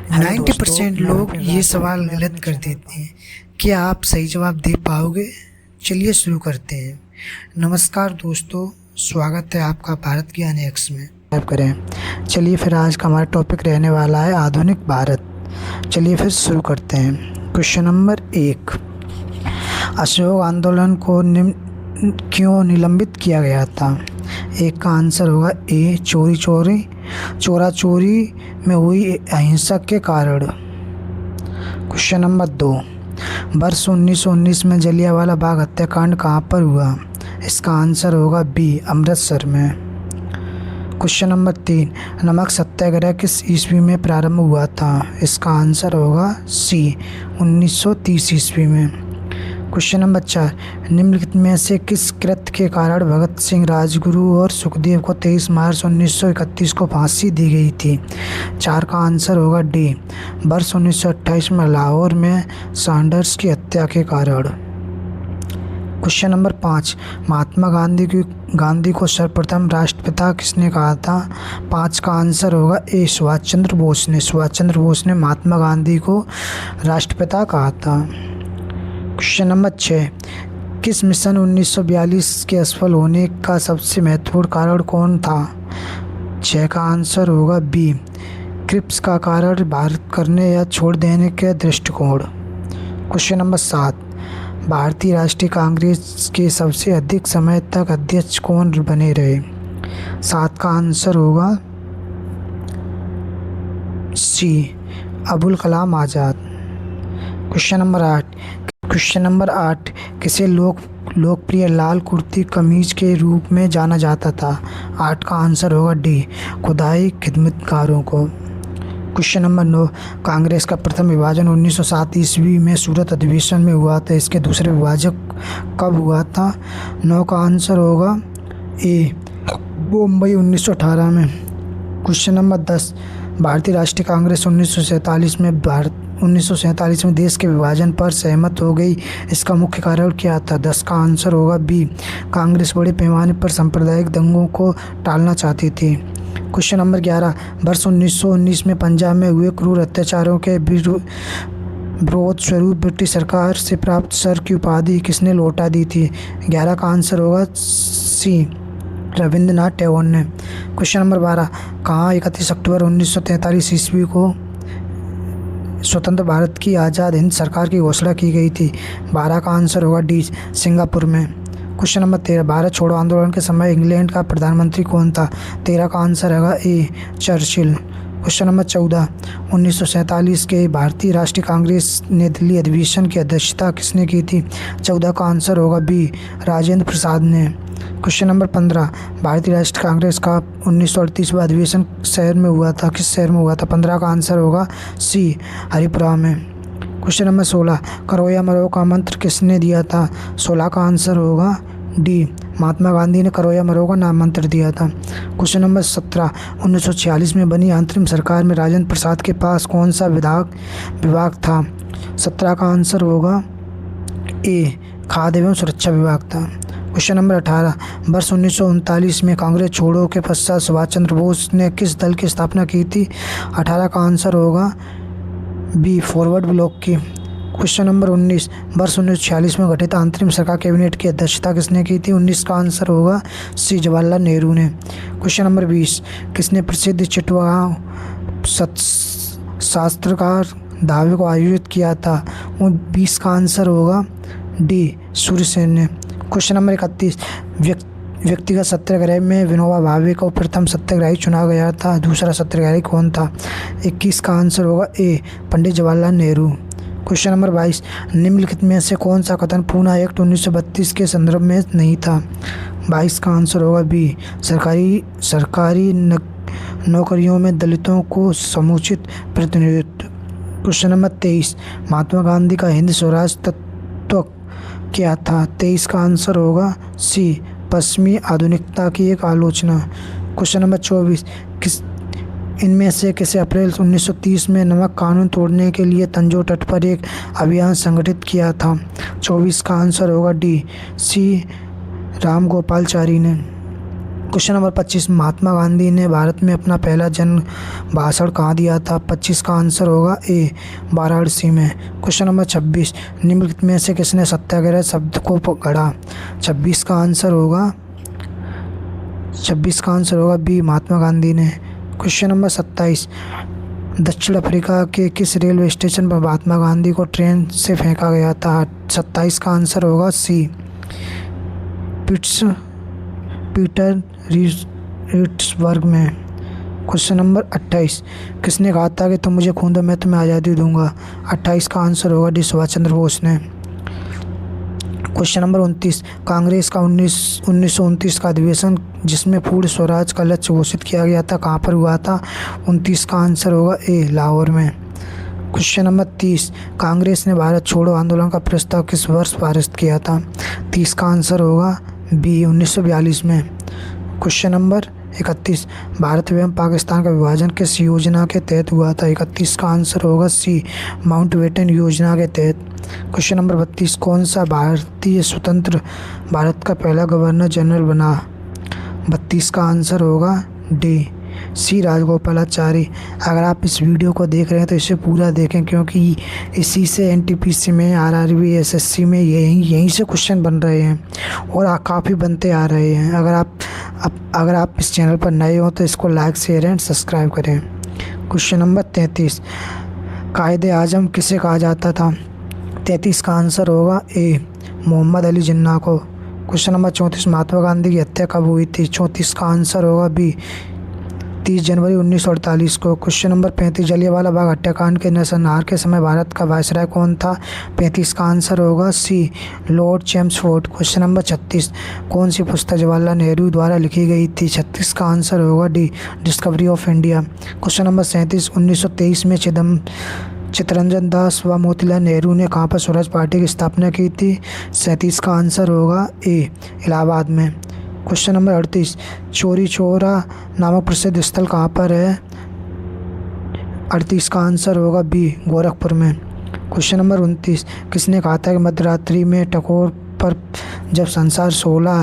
Hello 90% दोस्तों, मैं लोग विपिन ये राठौर सवाल मैं गलत अपने कर चैनल देते हैं। क्या आप सही जवाब दे पाओगे? चलिए शुरू करते हैं। नमस्कार दोस्तों, स्वागत है आपका भारत ज्ञान एक्स में। टाइप करें। चलिए फिर आज का हमारा टॉपिक रहने वाला है आधुनिक भारत। चलिए फिर शुरू करते हैं। क्वेश्चन नंबर 1, अशोक आंदोलन को क्यों निलंबित किया गया था? एक का आंसर होगा ए, चोरा चोरी में हुई अहिंसा के कारण। क्वेश्चन नंबर 2, वर्ष 1919 में जलियांवाला बाग हत्याकांड कहाँ पर हुआ? इसका आंसर होगा बी, अमृतसर में। क्वेश्चन नंबर 3, नमक सत्याग्रह किस ईस्वी में प्रारंभ हुआ था? इसका आंसर होगा सी, 1930 ईस्वी में। क्वेश्चन नंबर 4, निम्नलिखित में से किस कृत्य के कारण भगत सिंह, राजगुरु और सुखदेव को 23 मार्च 1931 को फांसी दी गई थी? 4 का आंसर होगा डी, वर्ष 1928 में लाहौर में सैंडर्स की हत्या के कारण। क्वेश्चन नंबर 5, महात्मा गांधी को सर्वप्रथम राष्ट्रपिता किसने कहा था? 5 का आंसर होगा ए, सुभाष चंद्र बोस ने महात्मा गांधी को राष्ट्रपिता कहा था। क्वेश्चन नंबर 6, किस मिशन 1942 के असफल होने का सबसे महत्वपूर्ण कारण कौन था? 6 का आंसर होगा बी, क्रिप्स का कारण भारत करने या छोड़ देने के दृष्टिकोण। क्वेश्चन नंबर 7, भारतीय राष्ट्रीय कांग्रेस के सबसे अधिक समय तक अध्यक्ष कौन बने रहे? 7 का आंसर होगा सी, अबुल कलाम आज़ाद। क्वेश्चन नंबर 8, किसे लोकप्रिय लाल कुर्ती कमीज के रूप में जाना जाता था? 8 का आंसर होगा डी, खुदाई खिदमतगारों को। क्वेश्चन नंबर 9, कांग्रेस का प्रथम विभाजन 1907 ईस्वी में सूरत अधिवेशन में हुआ था। इसके दूसरे विभाजन कब हुआ था? 9 का आंसर होगा ए, मुंबई 1918 में। क्वेश्चन नंबर 10, भारतीय राष्ट्रीय कांग्रेस 1947 में देश के विभाजन पर सहमत हो गई। इसका मुख्य कारण क्या था? 10 का आंसर होगा बी, कांग्रेस बड़े पैमाने पर सांप्रदायिक दंगों को टालना चाहती थी। क्वेश्चन नंबर 11, वर्ष 1919 में पंजाब में हुए क्रूर अत्याचारों के विरोध स्वरूप ब्रिटिश सरकार से प्राप्त सर की उपाधि किसने लौटा दी थी? 11 का आंसर होगा सी, रविंद्रनाथ टैगोर ने। क्वेश्चन नंबर 12, कहाँ 31 अक्टूबर 1943 ईस्वी को स्वतंत्र भारत की आज़ाद हिंद सरकार की घोषणा की गई थी? 12 का आंसर होगा डी, सिंगापुर में। क्वेश्चन नंबर 13, भारत छोड़ो आंदोलन के समय इंग्लैंड का प्रधानमंत्री कौन था? 13 का आंसर होगा ए, चर्चिल। क्वेश्चन नंबर 14, 1947 के भारतीय राष्ट्रीय कांग्रेस ने दिल्ली अधिवेशन की अध्यक्षता किसने की थी? 14 का आंसर होगा बी, राजेंद्र प्रसाद ने। क्वेश्चन नंबर 15, भारतीय राष्ट्रीय कांग्रेस का 1938वां अधिवेशन शहर में हुआ था? किस शहर में हुआ था? 15 का आंसर होगा सी, हरिपुरा में। क्वेश्चन नंबर 16, करो या मरो का मंत्र किसने दिया था? 16 का आंसर होगा डी, महात्मा गांधी ने करो या मरो का नाम मंत्र दिया था। क्वेश्चन नंबर 17, 1946 में बनी अंतरिम सरकार में राजेंद्र प्रसाद के पास कौन सा विभाग था? 17 का आंसर होगा ए, खाद्य एवं सुरक्षा विभाग था। क्वेश्चन नंबर 18, वर्ष 1939 में कांग्रेस छोड़ो के पश्चात सुभाष चंद्र बोस ने किस दल की स्थापना की थी? 18 का आंसर होगा बी, फॉरवर्ड ब्लॉक की। क्वेश्चन नंबर 19, वर्ष 1946 में गठित अंतरिम सरकार कैबिनेट की अध्यक्षता किसने की थी? 19 का आंसर होगा सी, जवाहरलाल नेहरू ने। क्वेश्चन नंबर 20, किसने प्रसिद्ध चिटगांव शास्त्रकार दावे को आयोजित किया था? 20 का आंसर होगा डी, सूर्यसेन ने। क्वेश्चन नंबर 31, व्यक्तिगत सत्याग्रह में विनोबा भावे को प्रथम सत्याग्रही चुना गया था? दूसरा सत्याग्रही कौन था? 21 का आंसर होगा ए, पंडित जवाहरलाल नेहरू। क्वेश्चन नंबर 22, निम्नलिखित में से कौन सा कथन पूना एक्ट 1932 के संदर्भ में नहीं था? 22 का आंसर होगा बी, सरकारी नौकरियों में दलितों को समुचित प्रतिनिधित्व। क्वेश्चन नंबर 23, महात्मा गांधी का हिंद स्वराज तत्व क्या था? 23 का आंसर होगा सी, पश्चिमी आधुनिकता की एक आलोचना। क्वेश्चन नंबर 24, इनमें से किसे अप्रैल 1930 में नमक कानून तोड़ने के लिए तंजौर तट पर एक अभियान संगठित किया था? 24 का आंसर होगा डी, सी, राम गोपालचारी ने। क्वेश्चन नंबर 25, महात्मा गांधी ने भारत में अपना पहला जन भाषण कहाँ दिया था? 25 का आंसर होगा ए, वाराणसी में। क्वेश्चन नंबर 26, निम्नलिखित में से किसने सत्याग्रह शब्द को गढ़ा? 26 का आंसर होगा बी, महात्मा गांधी ने। क्वेश्चन नंबर 27, दक्षिण अफ्रीका के किस रेलवे स्टेशन पर महात्मा गांधी को ट्रेन से फेंका गया था? 27 का आंसर होगा सी, पीटर रीट्सबर्ग में। क्वेश्चन नंबर 28, किसने कहा था कि तुम मुझे खून दो मैं तुम्हें आज़ादी दूंगा? 28 का आंसर होगा डी, सुभाष चंद्र बोस ने। क्वेश्चन नंबर 29, कांग्रेस का 1929 का अधिवेशन जिसमें पूर्ण स्वराज का लक्ष्य घोषित किया गया था कहाँ पर हुआ था? 29 का आंसर होगा ए, लाहौर में। क्वेश्चन नंबर 30, कांग्रेस ने भारत छोड़ो आंदोलन का प्रस्ताव किस वर्ष पारित किया था? 30 का आंसर होगा बी, 1942 में। क्वेश्चन नंबर 31, भारत एवं पाकिस्तान का विभाजन किस योजना के तहत हुआ था? 31 का आंसर होगा सी, माउंटबेटन योजना के तहत। क्वेश्चन नंबर 32, कौन सा भारतीय स्वतंत्र भारत का पहला गवर्नर जनरल बना? 32 का आंसर होगा डी, सी, राजगोपालाचारी। अगर आप इस वीडियो को देख रहे हैं तो इसे पूरा देखें, क्योंकि इसी से एनटीपीसी में, आरआरबी, एसएससी में यहीं से क्वेश्चन बन रहे हैं और काफ़ी बनते आ रहे हैं। अगर आप इस चैनल पर नए हो तो इसको लाइक, शेयर एंड सब्सक्राइब करें। क्वेश्चन नंबर 33, कायदे आजम किसे कहा जाता था? 33 का आंसर होगा ए, मोहम्मद अली जिन्ना को। क्वेश्चन नंबर 34, महात्मा गांधी की हत्या कब हुई थी? 34 का आंसर होगा बी, 30 जनवरी 1948 को। क्वेश्चन नंबर 35, जलियांवाला बाग हत्याकांड के नरसंहार के समय भारत का वायसराय कौन था? 35 का आंसर होगा सी, लॉर्ड चैम्सफोर्ड। क्वेश्चन नंबर 36, कौन सी पुस्तक जवाहरलाल नेहरू द्वारा लिखी गई थी? 36 का आंसर होगा D, discovery of India. Question number 37, 1923 में चित्तरंजन दास व मोतीलाल नेहरू ने कहाँ पर स्वराज पार्टी की स्थापना की थी? 37 का आंसर होगा ए, इलाहाबाद में। क्वेश्चन नंबर 38, चौरी चौरा नामक प्रसिद्ध स्थल कहाँ पर है? 38 का आंसर होगा बी, गोरखपुर में। क्वेश्चन नंबर 29, किसने कहा था कि मध्यरात्रि में टकोर पर जब संसार सोता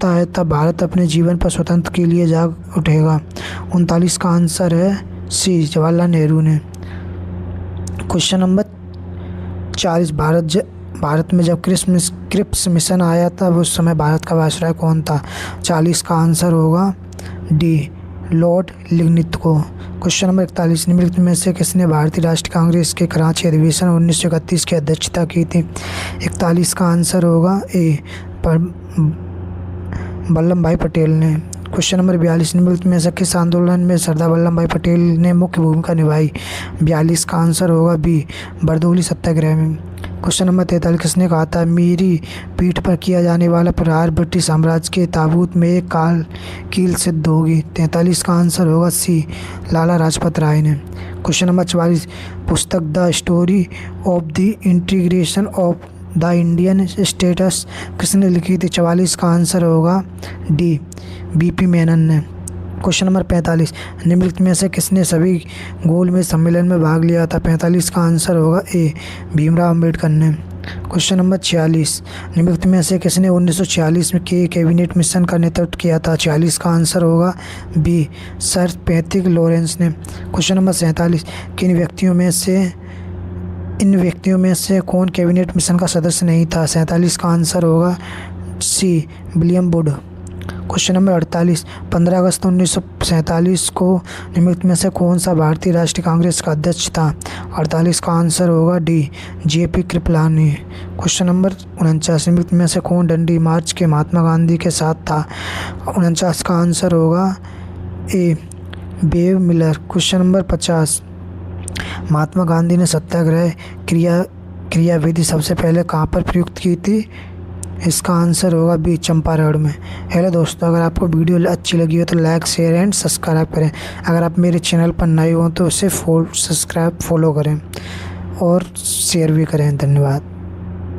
है तब भारत अपने जीवन पर स्वतंत्र के लिए जाग उठेगा? 39 का आंसर है सी, जवाहरलाल नेहरू ने। क्वेश्चन नंबर 40, भारत में जब क्रिप्स मिशन आया था उस समय भारत का वायसराय कौन था? 40 का आंसर होगा डी, लॉर्ड लिग्निथ को। क्वेश्चन नंबर 41, निम्नलिखित में से किसने भारतीय राष्ट्रीय कांग्रेस के कराची अधिवेशन 1931 की अध्यक्षता की थी? 41 का आंसर होगा ए, वल्लभ भाई पटेल ने। क्वेश्चन नंबर 42, निम्नलिखित में से किस आंदोलन में सरदार वल्लभ भाई पटेल ने मुख्य भूमिका निभाई? 42 का आंसर होगा बी, बरदौली सत्याग्रह में। क्वेश्चन नंबर 43, किसने कहा था मेरी पीठ पर किया जाने वाला प्रहार ब्रिटिश साम्राज्य के ताबूत में एक कील सिद्ध होगी? 43 का आंसर होगा सी, लाला लाजपत राय ने। क्वेश्चन नंबर 44, पुस्तक the story of the integration of the Indian states किसने लिखी थी? 44 का आंसर होगा डी, बीपी मेनन ने। क्वेश्चन नंबर 45, निम्नलिखित में से किसने सभी गोलमेज सम्मेलन में भाग लिया था? 45 का आंसर होगा ए, भीमराव अम्बेडकर ने। क्वेश्चन नंबर 46, निम्नलिखित में से किसने 1946 में के कैबिनेट मिशन का नेतृत्व किया था? 46 का आंसर होगा बी, सर पैट्रिक लॉरेंस ने। क्वेश्चन नंबर 47, इन व्यक्तियों में से कौन कैबिनेट मिशन का सदस्य नहीं था? 47 का आंसर होगा सी, विलियम वुड। क्वेश्चन नंबर 48, 15 अगस्त 1947 को निम्नलिखित में से कौन सा भारतीय राष्ट्रीय कांग्रेस का अध्यक्ष था? 48 का आंसर होगा D, JP Kripalani. Question number 49, निम्नलिखित में से कौन डंडी मार्च के महात्मा गांधी के साथ था? 49 का आंसर होगा ए, बेव Miller. Question number 50, Mahatma Gandhi ने सत्याग्रह क्रियाविधि सबसे पहले कहाँ पर प्रयुक्त की थी? इसका आंसर होगा बी, चंपारण में। हेलो दोस्तों, अगर आपको वीडियो अच्छी लगी हो तो लाइक, शेयर एंड सब्सक्राइब करें। अगर आप मेरे चैनल पर नए हो तो उसे सब्सक्राइब, फॉलो करें और शेयर भी करें। धन्यवाद।